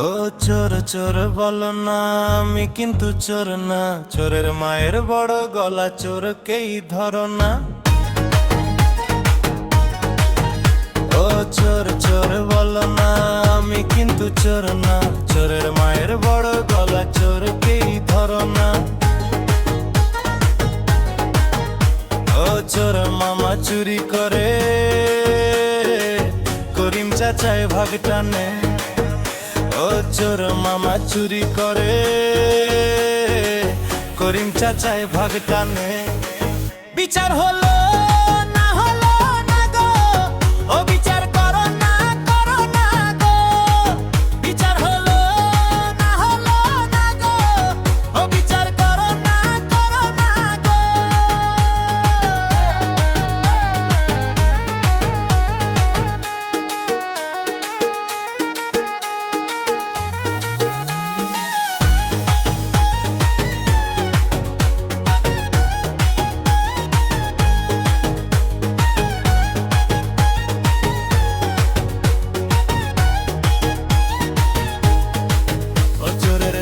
ও চোর চোর বলো না, আমি কিন্তু চোর না। চোরের মায়ের বড় গলা, চোরকেই ধরো না। ও চোর চোর বলো না, আমি কিন্তু চোর না। চোরের মায়ের বড় গলা, চোরকেই ধরো না। ও চোর মামা চুরি করে, করিম চাচায় ভাগ টানে। ও চোর মামা চুরি করে, করিম চাচায় ভাগ টানে। বিচার হলো না হলো না গো, ও বিচার করো না গো। বিচার হলো না হলো না গো, ও বিচার করো না গো।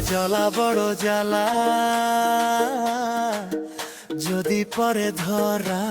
জ্বালা বড় জ্বালা, যদি পরে ধরা